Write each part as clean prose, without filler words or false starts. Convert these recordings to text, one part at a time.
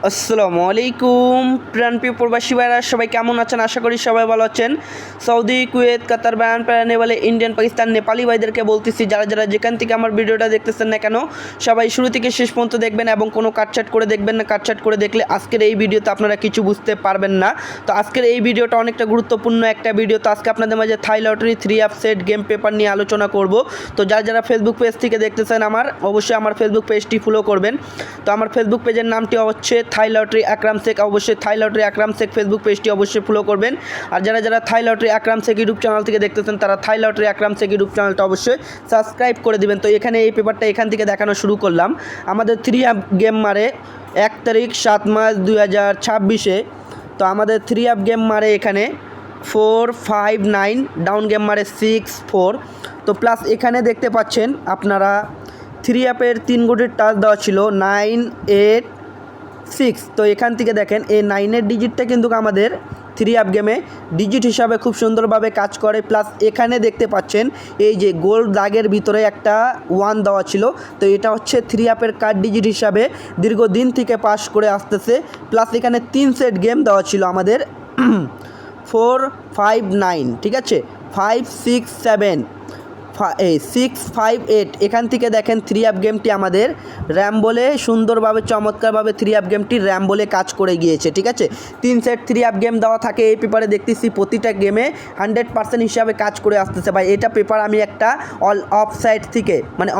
আসসালামু আলাইকুম প্রাণপ্রিয় প্রবাসী ভাইরা, সবাই কেমন আছেন? আশা করি সবাই ভালো আছেন। সৌদি, কুয়েত, কাতার, বায়ান, নেপালে, ইন্ডিয়ান, পাকিস্তান, নেপালি ভাইদেরকে বলতেছি, যারা যারা যেখান থেকে আমার ভিডিওটা দেখতেছেন না কেন, সবাই শুরু থেকে শেষ পর্যন্ত দেখবেন এবং কোনো কাটছাট করে দেখবেন না। কাটছাট করে দেখলে আজকের এই ভিডিওতে আপনারা কিছু বুঝতে পারবেন না। তো আজকের এই ভিডিওটা অনেকটা গুরুত্বপূর্ণ একটা ভিডিও। তো আজকে আপনাদের মাঝে থাই lottery 3 app set game paper নিয়ে আলোচনা করব। তো যারা যারা ফেসবুক পেজ থেকে দেখতেছেন অবশ্যই আমার ফেসবুক পেজটি ফলো করবেন। তো আমার ফেসবুক পেজের নামটি হচ্ছে থাই লটারি আকরাম শেখ। অবশ্যই থাই লটারি আকরাম শেখ ফেসবুক পেজটি অবশ্যই ফলো করবেন। আর যারা যারা থাই লটারি আকরাম শেখ ইউটিউব চ্যানেল থেকে দেখতেছেন, তারা থাই লটারি আকরাম শেখ ইউটিউব চ্যানেলটা অবশ্যই সাবস্ক্রাইব করে দিবেন। তো এখানে এই পেপারটা এখান থেকে দেখানো শুরু করলাম। আমাদের 3 অ্যাপ গেম মারে 1 তারিখ 7 মার্চ 2026-এ। তো আমাদের 3 অ্যাপ গেম মারে এখানে 459, ডাউন গেম মারে 6-4। তো প্লাস এখানে দেখতে পাচ্ছেন আপনারা 3 অ্যাপের 3 গোটির টাচ দেওয়া ছিল 9, 8, 6। তো এখান থেকে দেখেন এই 9-এর ডিজিটটা কিন্তু আমাদের 3 অ্যাপ গেমে ডিজিট হিসাবে খুব সুন্দরভাবে কাজ করে। প্লাস এখানে দেখতে পাচ্ছেন এই যে গোল দাগের ভিতরে একটা 1 দেওয়া ছিল। তো এটা হচ্ছে 3 অ্যাপের কার্ড ডিজিট হিসাবে দীর্ঘদিন থেকে পাস করে আসতেছে। প্লাস এখানে 3 সেট গেম দেওয়া ছিল আমাদের 4, 5, 9, ঠিক আছে, 5, 6, 7, 6, 5, 8। এখান থেকে দেখেন 3 অ্যাপ গেমটি আমাদের র্যাম বলে সুন্দরভাবে চমৎকারভাবে 3 অ্যাপ গেমটি র্যাম বলে কাজ করে গিয়েছে, ঠিক আছে। 3 সেট 3 অ্যাপ গেম দেওয়া থাকে এই পেপারে। দেখতেছি প্রতিটা গেমে 100% হিসাবে কাজ করে আসতেছে ভাই। এটা পেপার আমি একটা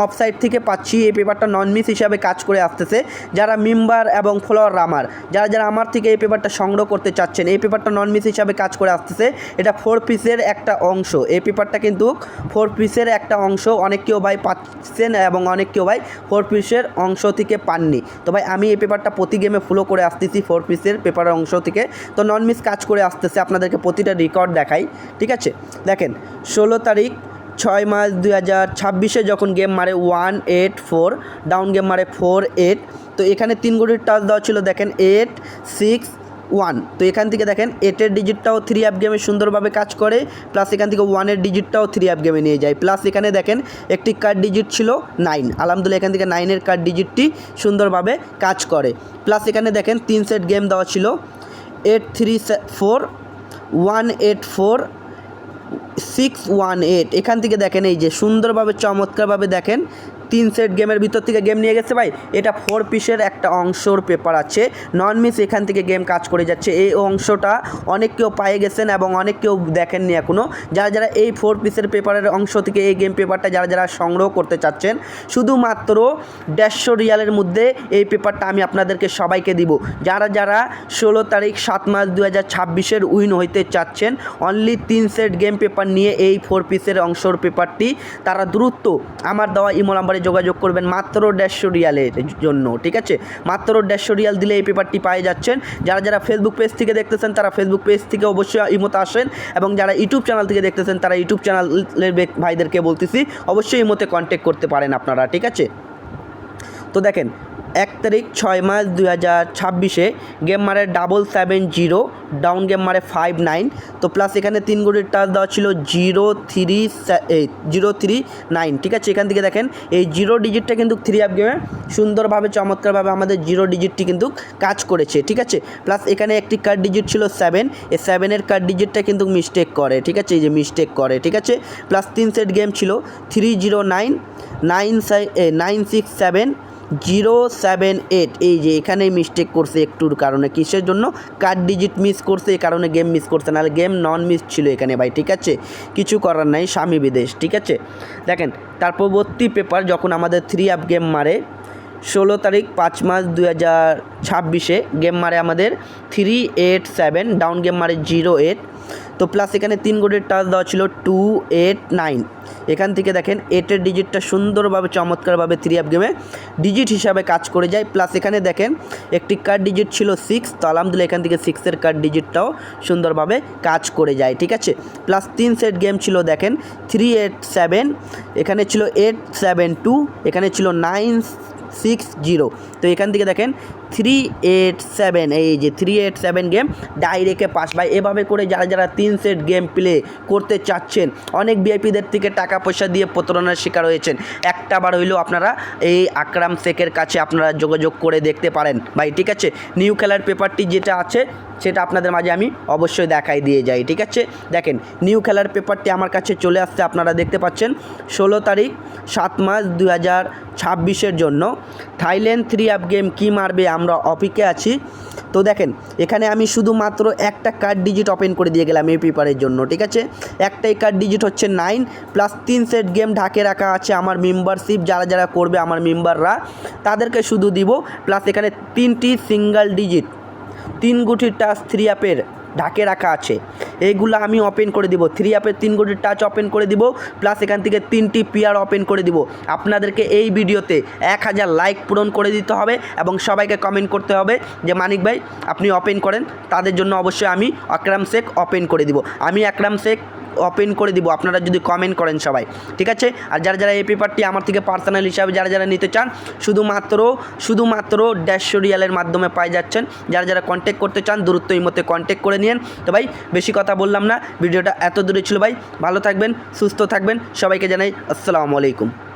অফসাইট থেকে পাচ্ছি। এই পেপারটা নন মিস হিসাবে কাজ করে আসতেছে। যারা মেম্বার এবং ফলোয়ার যারা যারা আমার থেকে এই পেপারটা সংগ্রহ করতে চাচ্ছেন, এই পেপারটা নন মিস হিসাবে কাজ করে আসতেছে। এটা 4 পিসের একটা অংশ। এই পেপারটা কিন্তু 4 পিসের একটা অংশ। অনেক কেউ ভাই পাচ্ছেন এবং অনেক কেউ ভাই 4 পিসের অংশ থেকে পাননি। তো ভাই আমি এই পেপারটা প্রতি গেমে ফলো করে আসতেছি 4 পিসের পেপারের অংশ থেকে। তো নন মিস কাজ করে আসতেছে। আপনাদেরকে প্রতিটা রেকর্ড দেখাই, ঠিক আছে। দেখেন 16 তারিখ 6 মার্চ 2026-এ যখন গেম মারে 184, ডাউন গেম মারে 48। তো এখানে 3 গোটির টাচ দেওয়া ছিল দেখেন 8, 6, 1। তো এখান থেকে দেখেন 8-এর ডিজিটটাও 3 অ্যাপ গেমে সুন্দরভাবে কাজ করে। প্লাস এখান থেকে 1-এর ডিজিটটাও 3 অ্যাপ গেমে নিয়ে যায়। প্লাস এখানে দেখেন একটি কার্ড ডিজিট ছিল 9। আলহামদুলিল্লাহ এখান থেকে 9-এর কার্ড ডিজিটটি সুন্দরভাবে কাজ করে। প্লাস এখানে দেখেন 3 সেট গেম দেওয়া ছিল 834, 184, 618। এখান থেকে দেখেন এই যে সুন্দরভাবে চমৎকারভাবে দেখেন 3 সেট গেমের ভিতর থেকে গেম নিয়ে গেছে ভাই। এটা 4 পিসের একটা অংশর পেপার আছে, নন মিস এখান থেকে গেম কাজ করে যাচ্ছে। এই অংশটা অনেক কেউ পেয়ে গেছেন এবং অনেক কেউ দেখেননি এখনও। যারা যারা এই 4 পিসের পেপারের অংশ থেকে এই গেম পেপারটা যারা যারা সংগ্রহ করতে চাচ্ছেন, শুধুমাত্র 150 রিয়ালের মধ্যে এই পেপারটা আমি আপনাদেরকে সবাইকে দিব। যারা যারা 16 তারিখ 7 মার্চ 2026-এর উইন হইতে চাচ্ছেন, অনলি 3 সেট গেম পেপার নিয়ে এই 4 পিসের অংশর পেপারটি, তারা দ্রুত আমার দেওয়া ইমো নাম্বারে যোগাযোগ করবেন মাত্র 150 রিয়ালের জন্য, ঠিক আছে। মাত্র 150 রিয়াল দিলে এই পেপারটি পেয়ে যাচ্ছেন। যারা যারা ফেসবুক পেজ থেকে দেখতেছেন, তারা ফেসবুক পেজ থেকে অবশ্যই ইমোতে আসেন। এবং যারা ইউটিউব চ্যানেল থেকে দেখতেছেন, তারা ইউটিউব চ্যানেলের ভাইদেরকে বলতেছি অবশ্যই ইমোতে কন্ট্যাক্ট করতে পারেন আপনারা, ঠিক আছে। তো দেখেন 1 তারিখ 6 মার্চ 2026-এ গেম মারে 770, ডাউন গেম মারে 59। তো প্লাস এখানে 3 গোটির টাচ দেওয়া ছিল 039, ঠিক আছে। এখান থেকে দেখেন এই 0 ডিজিটটা কিন্তু 3 অ্যাপ গেমে সুন্দরভাবে চমৎকারভাবে আমাদের 0 ডিজিটটি কিন্তু কাজ করেছে, ঠিক আছে। প্লাস এখানে একটি কার্ড ডিজিট ছিল 7। এই 7-এর কার্ড ডিজিটটা কিন্তু মিস্টেক করে, ঠিক আছে, এই যে মিস্টেক করে, ঠিক আছে। প্লাস 3 সেট গেম ছিল 309, 967, 078। এই যে এখানে মিস্টেক করছে একটুর কারণে, কিসের জন্য? কার্ড ডিজিট মিস করছে, এই কারণে গেম মিস করছে, নাহলে গেম নন মিস ছিল এখানে ভাই, ঠিক আছে। কিছু করার নাই, স্বামী বিদেশ, ঠিক আছে। দেখেন তার পরবর্তী পেপার যখন আমাদের 3 অ্যাপ গেম মারে 16 তারিখ 5 মার্চ 2026-এ গেম মারে আমাদের 387, ডাউন গেম মারে 08। তো প্লাস এখানে 3 গোটির টাচ দেওয়া ছিল 289। এখান থেকে দেখেন 8-এর ডিজিটটা সুন্দরভাবে চমৎকারভাবে 3 অ্যাপ গেমে ডিজিট হিসাবে কাজ করে যায়। প্লাস এখানে দেখেন একটি কার্ড ডিজিট ছিল 6। তো আলহামদুলিল্লাহ এখান থেকে 6-এর কার্ড ডিজিটটাও সুন্দরভাবে কাজ করে যায়, ঠিক আছে। প্লাস 3 সেট গেম ছিল দেখেন 387, এখানে ছিল 872, এখানে ছিল 960। তো এখান থেকে দেখেন 387, এই যে 387 গেম ডাইরেক্টে পাস ভাই। এভাবে করে যারা যারা 3 সেট গেম প্লে করতে চাচ্ছেন, অনেক ভিআইপিদের থেকে টাকা পয়সা দিয়ে প্রতারণার শিকার হয়েছেন, একটা বার হইলেও আপনারা এই আকরাম শেখের কাছে আপনারা যোগাযোগ করে দেখতে পারেন ভাই, ঠিক আছে। নিউ খেলার পেপারটি যেটা আছে সেটা আপনাদের মাঝে আমি অবশ্যই দেখাই দিয়ে যাই, ঠিক আছে। দেখেন নিউ খেলার পেপারটি আমার কাছে চলে আসছে, আপনারা দেখতে পাচ্ছেন 16 তারিখ 7 মাস 2026 জন্য থাইল্যান্ড 3 অ্যাপ গেম কী মারবে আমরা অপিকে আছি। তো দেখেন এখানে আমি শুধুমাত্র একটা কার্ড ডিজিট ওপেন করে দিয়ে গেলাম এই পেপারের জন্য, ঠিক আছে। একটাই কার্ড ডিজিট হচ্ছে 9 প্লাস 3 সেট গেম ঢাকে রাখা আছে আমার মেম্বারশিপ, যারা যারা করবে আমার মেম্বাররা তাদেরকে শুধু দিব। প্লাস এখানে 3টি সিঙ্গেল ডিজিট 3 গুটির টাচ 3 অ্যাপের ঢাকে রাখা আছে, এইগুলো আমি ওপেন করে দিব। 3 অ্যাপের 3 গুটির টাচ ওপেন করে দিব, প্লাস এখান থেকে 3টি পিয়ার ওপেন করে দিব। আপনাদেরকে এই ভিডিওতে 1000 লাইক পূরণ করে দিতে হবে এবং সবাইকে কমেন্ট করতে হবে যে মানিক ভাই আপনি ওপেন করেন, তাদের জন্য অবশ্যই আমি আকরাম শেখ ওপেন করে দিব। আমি আকরাম শেখ ওপেন করে দিব আপনারা যদি কমেন্ট করেন সবাই, ঠিক আছে। আর যারা যারা এই পেপারটি আমার থেকে পার্সোনাল হিসাবে যারা যারা নিতে চান শুধুমাত্র 150 রিয়ালের মাধ্যমে পাই যাচ্ছেন। যারা যারা কন্ট্যাক্ট করতে চান দ্রুত এই মধ্যে কন্ট্যাক্ট করে নিন। তো ভাই বেশি কথা বললাম না, ভিডিওটা এত দূরে ছিল ভাই। ভালো থাকবেন, সুস্থ থাকবেন, সবাইকে জানাই আসসালামু আলাইকুম।